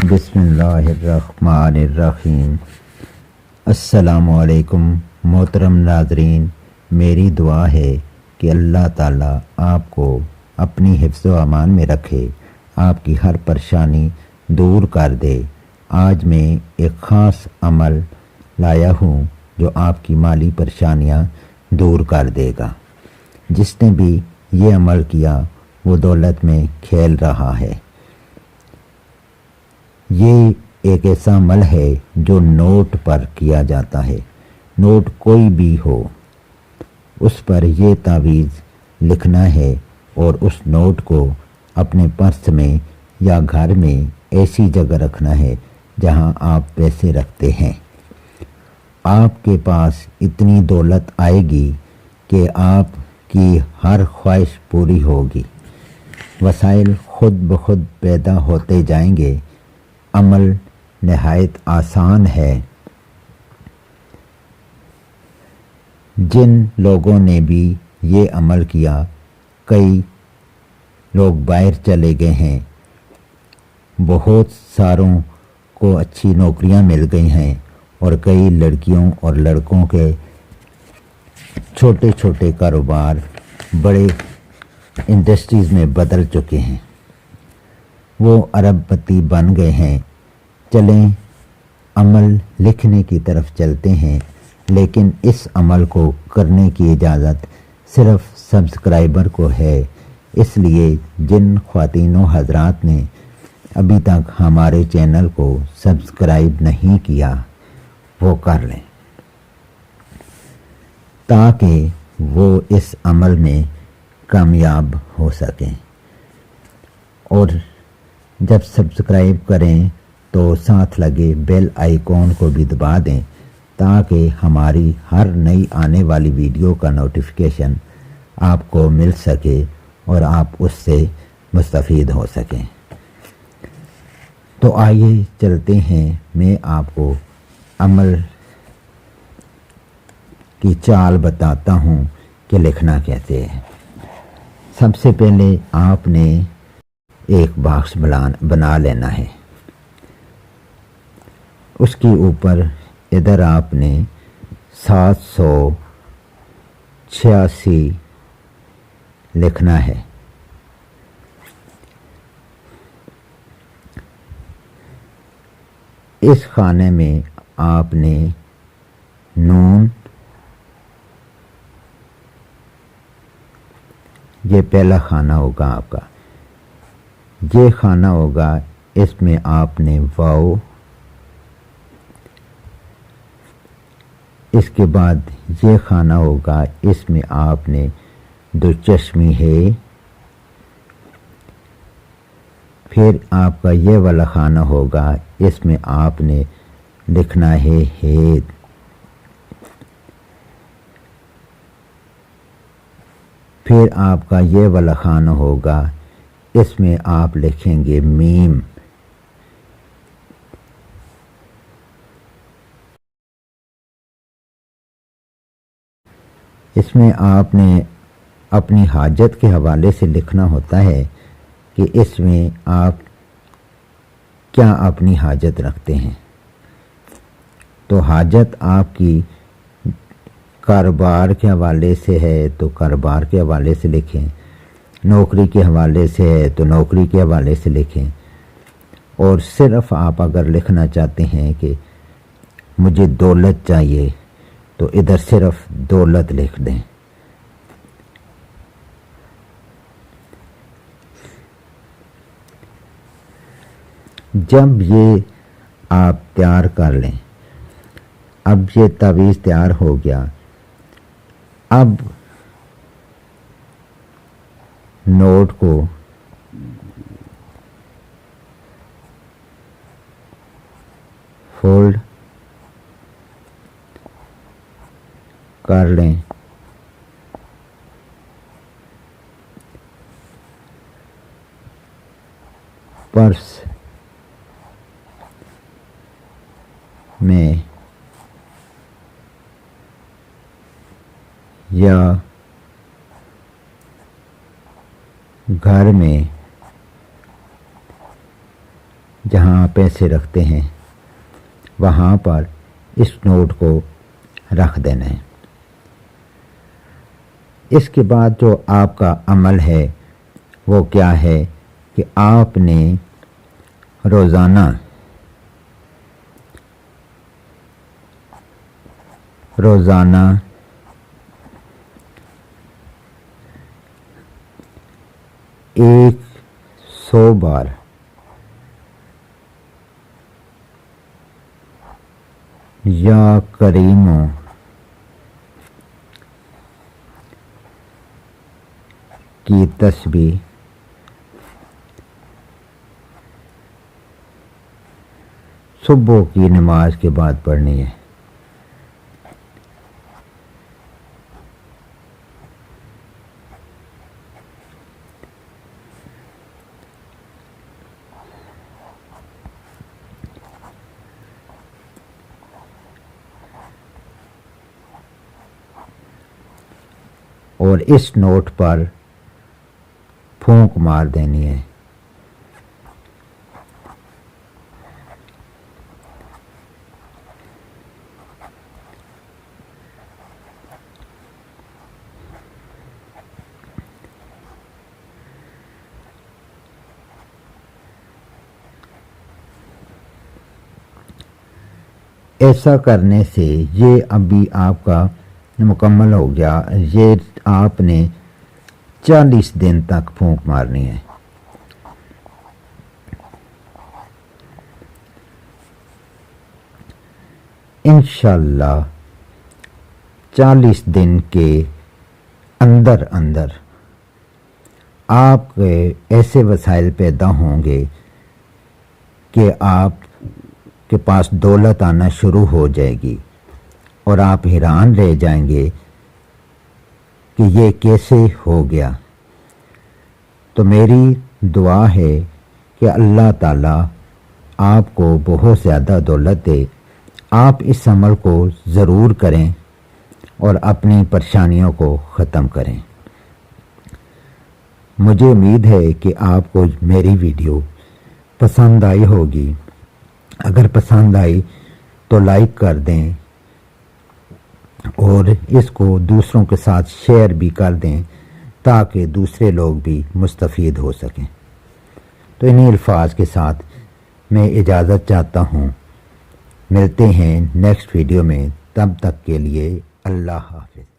بسم اللہ الرحمن الرحیم۔ السلام علیکم محترم ناظرین، میری دعا ہے کہ اللہ تعالیٰ آپ کو اپنی حفظ و امان میں رکھے، آپ کی ہر پریشانی دور کر دے۔ آج میں ایک خاص عمل لایا ہوں جو آپ کی مالی پریشانیاں دور کر دے گا۔ جس نے بھی یہ عمل کیا وہ دولت میں کھیل رہا ہے۔ یہ ایک ایسا عمل ہے جو نوٹ پر کیا جاتا ہے۔ نوٹ کوئی بھی ہو، اس پر یہ تعویذ لکھنا ہے اور اس نوٹ کو اپنے پرس میں یا گھر میں ایسی جگہ رکھنا ہے جہاں آپ پیسے رکھتے ہیں۔ آپ کے پاس اتنی دولت آئے گی کہ آپ کی ہر خواہش پوری ہوگی۔ وسائل خود بخود پیدا ہوتے جائیں گے۔ عمل نہایت آسان ہے۔ جن لوگوں نے بھی یہ عمل کیا، کئی لوگ باہر چلے گئے ہیں، بہت ساروں کو اچھی نوکریاں مل گئی ہیں، اور کئی لڑکیوں اور لڑکوں کے چھوٹے چھوٹے کاروبار بڑے انڈسٹریز میں بدل چکے ہیں۔ وہ ارب پتی بن گئے ہیں۔ چلیں عمل لکھنے کی طرف چلتے ہیں، لیکن اس عمل کو کرنے کی اجازت صرف سبسکرائبر کو ہے۔ اس لیے جن خواتین و حضرات نے ابھی تک ہمارے چینل کو سبسکرائب نہیں کیا وہ کر لیں، تاکہ وہ اس عمل میں کامیاب ہو سکیں۔ اور جب سبسکرائب کریں تو ساتھ لگے بیل آئیکن کو بھی دبا دیں، تاکہ ہماری ہر نئی آنے والی ویڈیو کا نوٹیفیکیشن آپ کو مل سکے اور آپ اس سے مستفید ہو سکیں۔ تو آئیے چلتے ہیں، میں آپ کو عمل کی چال بتاتا ہوں کہ لکھنا کیسے ہے۔ سب سے پہلے آپ نے ایک باکس بنا لینا ہے۔ اس کے اوپر ادھر آپ نے 786 لکھنا ہے۔ اس خانے میں آپ نے نون، یہ پہلا خانہ ہوگا آپ کا، یہ خانہ ہوگا، اس میں آپ نے واو، اس کے بعد یہ خانہ ہوگا، اس میں آپ نے دو چشمی ہے، پھر آپ کا یہ والا خانہ ہوگا، اس میں آپ نے لکھنا ہے ہید، پھر آپ کا یہ والا خانہ ہوگا، اس میں آپ لکھیں گے میم، اس میں آپ نے اپنی حاجت کے حوالے سے لکھنا ہوتا ہے کہ اس میں آپ کیا اپنی حاجت رکھتے ہیں۔ تو حاجت آپ کی کاروبار کے حوالے سے ہے تو کاروبار کے حوالے سے لکھیں، نوکری کے حوالے سے ہے تو نوکری کے حوالے سے لکھیں، اور صرف آپ اگر لکھنا چاہتے ہیں کہ مجھے دولت چاہیے تو ادھر صرف دولت لکھ دیں۔ جب یہ آپ تیار کر لیں، اب یہ تعویذ تیار ہو گیا، اب نوٹ کو فولڈ کر لیں، پرس میں یا گھر میں جہاں پیسے رکھتے ہیں وہاں پر اس نوٹ کو رکھ دینا ہے۔ اس کے بعد جو آپ کا عمل ہے وہ کیا ہے کہ آپ نے روزانہ ایک 100 بار یا کریموں کی تسبیح صبح کی نماز کے بعد پڑھنی ہے۔ اور اس نوٹ پر پھونک مار دینی ہے۔ ایسا کرنے سے یہ ابھی آپ کا مکمل ہو گیا۔ یہ آپ نے 40 دن تک پھونک مارنی ہے۔ انشاءاللہ 40 دن کے اندر آپ کے ایسے وسائل پیدا ہوں گے کہ آپ کے پاس دولت آنا شروع ہو جائے گی اور آپ حیران رہ جائیں گے کہ یہ کیسے ہو گیا۔ تو میری دعا ہے کہ اللہ تعالیٰ آپ کو بہت زیادہ دولت دے۔ آپ اس عمل کو ضرور کریں اور اپنی پریشانیوں کو ختم کریں۔ مجھے امید ہے کہ آپ کو میری ویڈیو پسند آئی ہوگی۔ اگر پسند آئی تو لائک کر دیں اور اس کو دوسروں کے ساتھ شیئر بھی کر دیں تاکہ دوسرے لوگ بھی مستفید ہو سکیں۔ تو انہی الفاظ کے ساتھ میں اجازت چاہتا ہوں۔ ملتے ہیں نیکسٹ ویڈیو میں، تب تک کے لیے اللہ حافظ۔